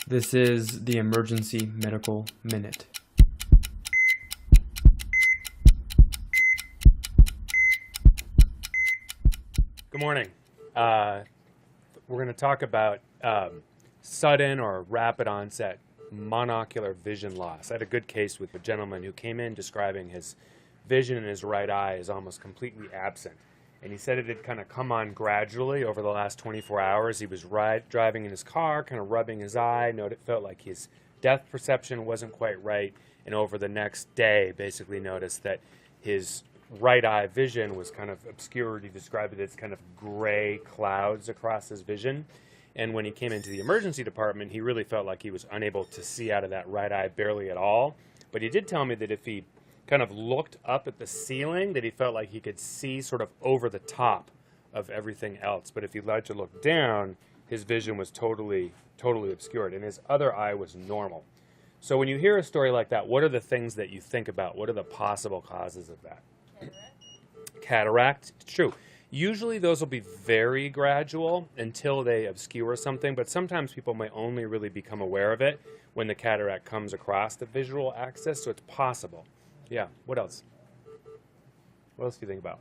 This is the Emergency Medical Minute. Good morning. We're going to talk about sudden or rapid onset monocular vision loss. I had a good case with a gentleman who came in describing his vision in his right eye is almost completely absent. And he said it had kind of come on gradually over the last 24 hours. He was driving in his car, kind of rubbing his eye, felt like his depth perception wasn't quite right. And over the next day, basically noticed that his right eye vision was kind of obscured. He described it as kind of gray clouds across his vision. And when he came into the emergency department, he really felt like he was unable to see out of that right eye barely at all. But he did tell me that if he kind of looked up at the ceiling, that he felt like he could see sort of over the top of everything else. But if he tried to look down, his vision was totally obscured, and his other eye was normal. So when you hear a story like that, what are the things that you think about? What are the possible causes of that? Cataract, true. Usually those will be very gradual until they obscure something, but sometimes people may only really become aware of it when the cataract comes across the visual axis, so it's possible. Yeah, what else? What else do you think about?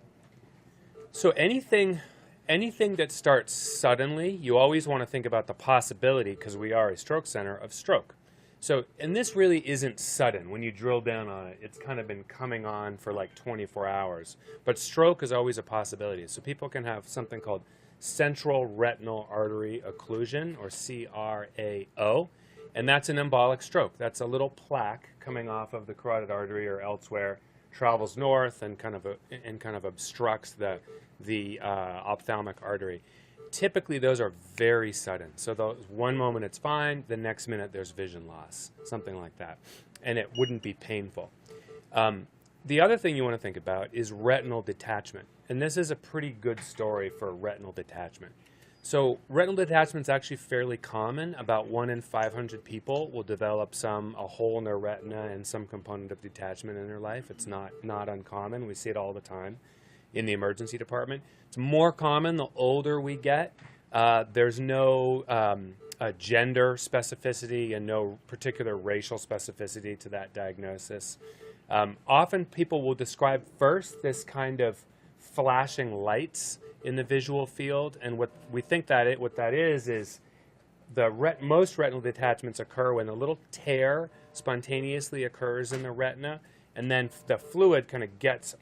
So anything that starts suddenly, you always want to think about the possibility, because we are a stroke center, of stroke. So, and this really isn't sudden. When you drill down on it, it's kind of been coming on for like 24 hours. But stroke is always a possibility. So people can have something called central retinal artery occlusion, or CRAO. And that's an embolic stroke. That's a little plaque coming off of the carotid artery or elsewhere, travels north and kind of obstructs the ophthalmic artery. Typically, those are very sudden. So one moment it's fine, the next minute there's vision loss, something like that. And it wouldn't be painful. The other thing you want to think about is retinal detachment. And this is a pretty good story for retinal detachment. So retinal detachment is actually fairly common. About 1 in 500 people will develop a hole in their retina and some component of detachment in their life. It's not uncommon. We see it all the time in the emergency department. It's more common the older we get. There's no gender specificity and no particular racial specificity to that diagnosis. Often people will describe first this kind of flashing lights in the visual field, and what we think what that is most retinal detachments occur when a little tear spontaneously occurs in the retina, and then the fluid kind of gets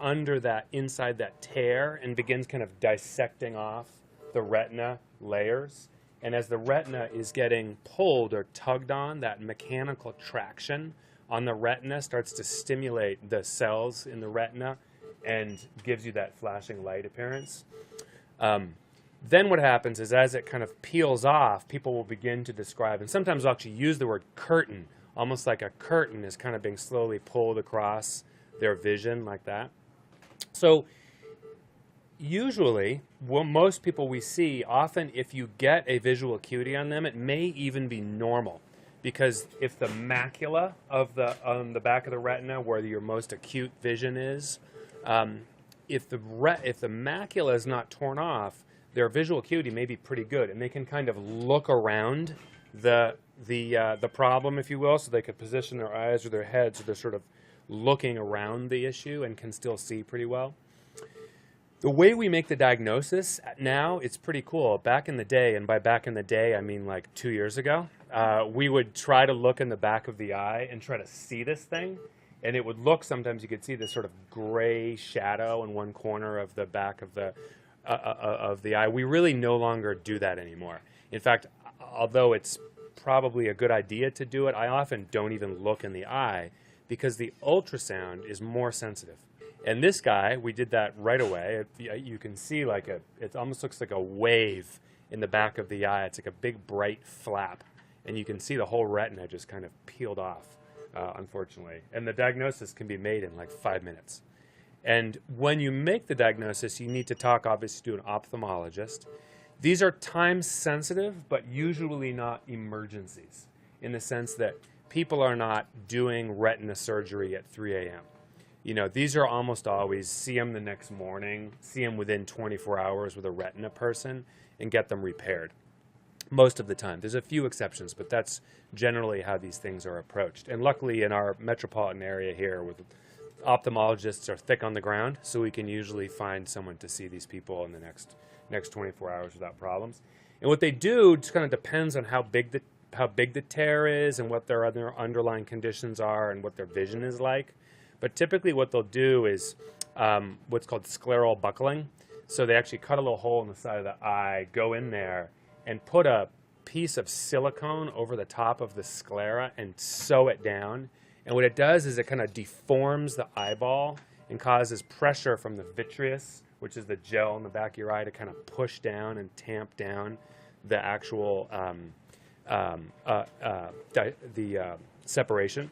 inside that tear and begins kind of dissecting off the retina layers. And as the retina is getting pulled or tugged on, that mechanical traction on the retina starts to stimulate the cells in the retina and gives you that flashing light appearance. Then what happens is, as it kind of peels off, people will begin to describe, and sometimes they'll actually use the word curtain, almost like a curtain is kind of being slowly pulled across their vision like that. So usually, most people we see, often if you get a visual acuity on them, it may even be normal. Because if the macula on the back of the retina, where your most acute vision is, if the macula is not torn off, their visual acuity may be pretty good, and they can kind of look around the problem, if you will, so they could position their eyes or their head so they're sort of looking around the issue and can still see pretty well. The way we make the diagnosis now, it's pretty cool. Back in the day, and by back in the day, I mean like 2 years ago, we would try to look in the back of the eye and try to see this thing. And it would look, sometimes you could see this sort of gray shadow in one corner of the back of the eye. We really no longer do that anymore. In fact, although it's probably a good idea to do it, I often don't even look in the eye because the ultrasound is more sensitive. And this guy, we did that right away. You can see it almost looks like a wave in the back of the eye. It's like a big bright flap. And you can see the whole retina just kind of peeled off, unfortunately. And the diagnosis can be made in like 5 minutes. And when you make the diagnosis, you need to talk, obviously, to an ophthalmologist. These are time sensitive, but usually not emergencies, in the sense that people are not doing retina surgery at 3 a.m. You know, these are almost always see them the next morning, see them within 24 hours with a retina person, and get them repaired. most of the time. There's a few exceptions, but that's generally how these things are approached. And luckily in our metropolitan area here, with ophthalmologists are thick on the ground, so we can usually find someone to see these people in the next 24 hours without problems. And what they do just kind of depends on how big the tear is and what their other underlying conditions are and what their vision is like. But typically what they'll do is what's called scleral buckling. So they actually cut a little hole in the side of the eye, go in there, and put a piece of silicone over the top of the sclera and sew it down. And what it does is it kind of deforms the eyeball and causes pressure from the vitreous, which is the gel in the back of your eye, to kind of push down and tamp down the actual separation.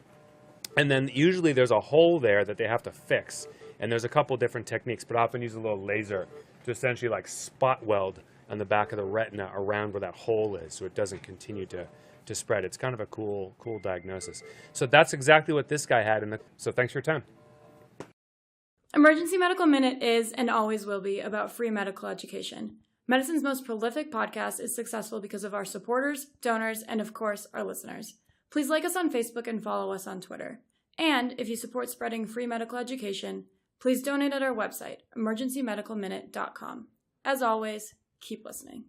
And then usually there's a hole there that they have to fix. And there's a couple different techniques, but often use a little laser to essentially like spot weld on the back of the retina around where that hole is, so it doesn't continue to spread. It's kind of a cool diagnosis. So that's exactly what this guy had. So thanks for your time. Emergency Medical Minute is and always will be about free medical education. Medicine's most prolific podcast is successful because of our supporters, donors, and of course, our listeners. Please like us on Facebook and follow us on Twitter. And if you support spreading free medical education, please donate at our website, emergencymedicalminute.com. As always, keep listening.